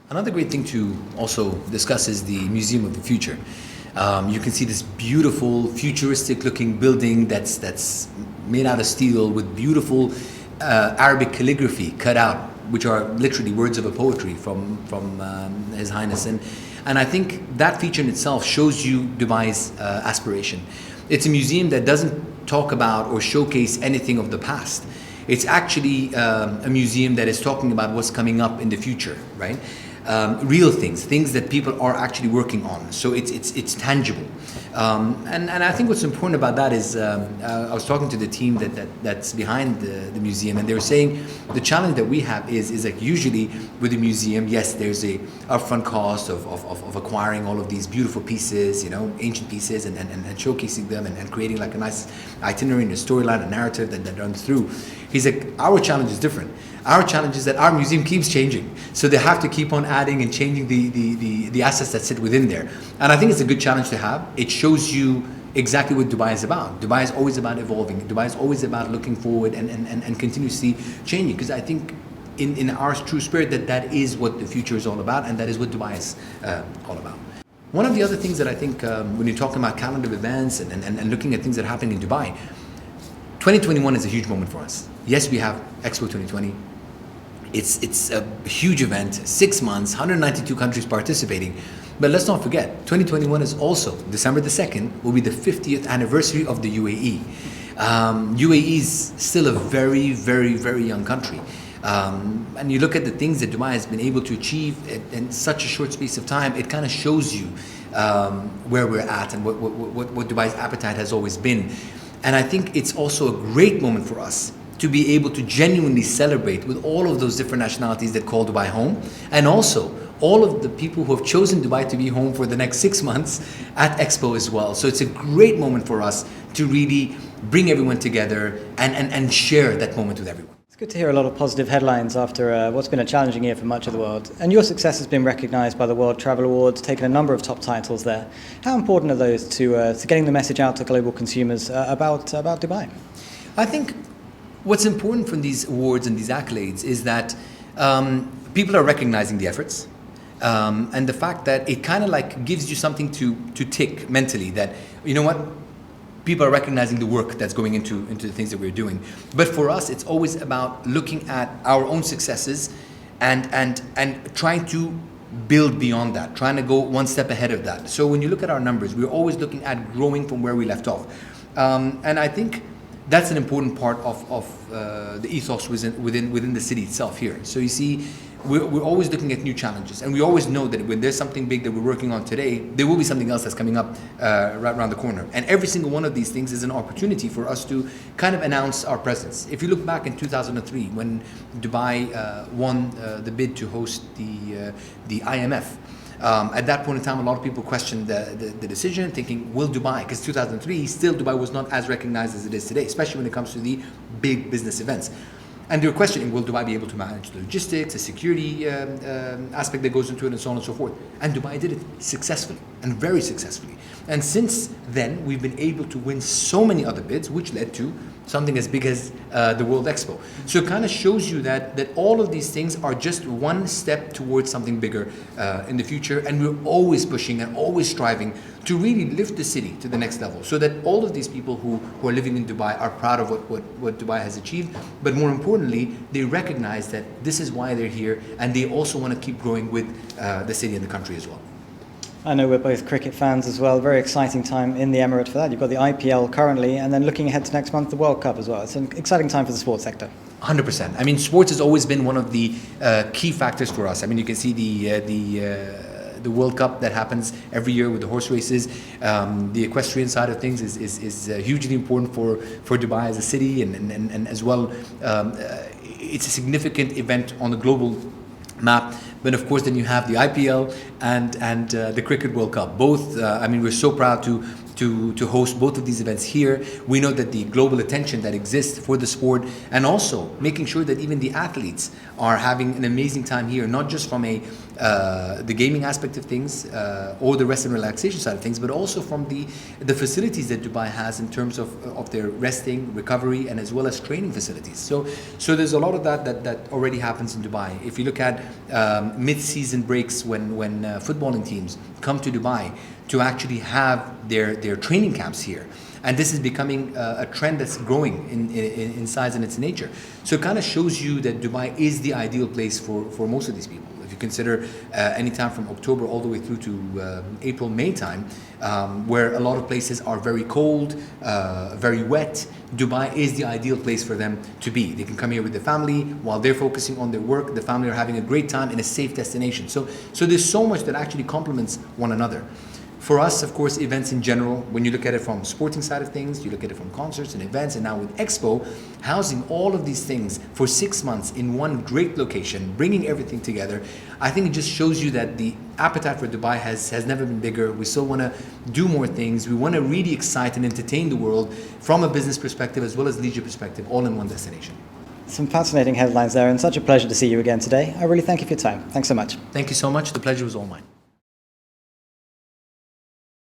Another great thing to also discuss is the Museum of the Future. You can see this beautiful, futuristic-looking building that's made out of steel with beautiful Arabic calligraphy cut out, which are literally words of a poetry from His Highness. And I think that feature in itself shows you Dubai's aspiration. It's a museum that doesn't talk about or showcase anything of the past. It's actually a museum that is talking about what's coming up in the future, right? Real things that people are actually working on. So it's tangible. And I think what's important about that is I was talking to the team that's behind the museum, and they were saying the challenge that we have is like usually with a museum, yes, there's a upfront cost of acquiring all of these beautiful pieces, ancient pieces, and showcasing them and creating like a nice itinerary and a storyline, a narrative that runs through. He's like, our challenge is different. Our challenge is that our museum keeps changing. So they have to keep on adding and changing the assets that sit within there. And I think it's a good challenge to have. It shows you exactly what Dubai is about. Dubai is always about evolving. Dubai is always about looking forward and continuously changing. Because I think in our true spirit that is what the future is all about, and that is what Dubai is all about. One of the other things that I think when you're talking about calendar of events and looking at things that are happening in Dubai, 2021 is a huge moment for us. Yes, we have Expo 2020. It's a huge event, 6 months, 192 countries participating. But let's not forget, 2021 is also, December the 2nd, will be the 50th anniversary of the UAE. UAE is still a very, very, very young country. And you look at the things that Dubai has been able to achieve in such a short space of time, it kind of shows you where we're at and what Dubai's appetite has always been. And I think it's also a great moment for us to be able to genuinely celebrate with all of those different nationalities that call Dubai home, and also all of the people who have chosen Dubai to be home for the next 6 months at Expo as well. So it's a great moment for us to really bring everyone together and share that moment with everyone. It's good to hear a lot of positive headlines after what's been a challenging year for much of the world. And your success has been recognised by the World Travel Awards, taken a number of top titles there. How important are those to getting the message out to global consumers about Dubai? I think what's important from these awards and these accolades is that people are recognizing the efforts, and the fact that it kind of like gives you something to tick mentally, that you know what, people are recognizing the work that's going into the things that we're doing. But for us, it's always about looking at our own successes and trying to build beyond that, trying to go one step ahead of that. So when you look at our numbers, we're always looking at growing from where we left off, and I think that's an important part of the ethos within the city itself here. So you see, we're always looking at new challenges, and we always know that when there's something big that we're working on today, there will be something else that's coming up right around the corner. And every single one of these things is an opportunity for us to kind of announce our presence. If you look back in 2003, when Dubai won the bid to host the IMF, at that point in time, a lot of people questioned the decision, thinking, will Dubai, because 2003, still Dubai was not as recognized as it is today, especially when it comes to the big business events. And they were questioning, will Dubai be able to manage the logistics, the security aspect that goes into it, and so on and so forth. And Dubai did it successfully, and very successfully. And since then, we've been able to win so many other bids, which led to something as big as the World Expo. So it kind of shows you that all of these things are just one step towards something bigger in the future. And we're always pushing and always striving to really lift the city to the next level, so that all of these people who are living in Dubai are proud of what Dubai has achieved. But more importantly, they recognize that this is why they're here, and they also want to keep growing with the city and the country as well. I know we're both cricket fans as well. Very exciting time in the Emirate for that. You've got the IPL currently, and then looking ahead to next month, the World Cup as well. It's an exciting time for the sports sector. 100%. I mean, sports has always been one of the key factors for us. I mean, you can see the World Cup that happens every year with the horse races. The equestrian side of things is hugely important for Dubai as a city, and as well, it's a significant event on the global map. But of course, then you have the IPL and the Cricket World Cup. Both, I mean, we're so proud to host both of these events here. We know that the global attention that exists for the sport, and also making sure that even the athletes are having an amazing time here, not just from a the gaming aspect of things or the rest and relaxation side of things, but also from the facilities that Dubai has in terms of their resting, recovery, and as well as training facilities. So there's a lot of that already happens in Dubai. If you look at mid-season breaks when footballing teams come to Dubai to actually have their training camps here. And this is becoming a trend that's growing in size and its nature. So it kind of shows you that Dubai is the ideal place for most of these people. If you consider any time from October all the way through to April, May time, where a lot of places are very cold, very wet, Dubai is the ideal place for them to be. They can come here with their family while they're focusing on their work. The family are having a great time in a safe destination. So there's so much that actually complements one another. For us, of course, events in general, when you look at it from the sporting side of things, you look at it from concerts and events, and now with Expo, housing all of these things for 6 months in one great location, bringing everything together, I think it just shows you that the appetite for Dubai has never been bigger. We still want to do more things. We want to really excite and entertain the world from a business perspective as well as leisure perspective, all in one destination. Some fascinating headlines there, and such a pleasure to see you again today. I really thank you for your time. Thanks so much. Thank you so much. The pleasure was all mine.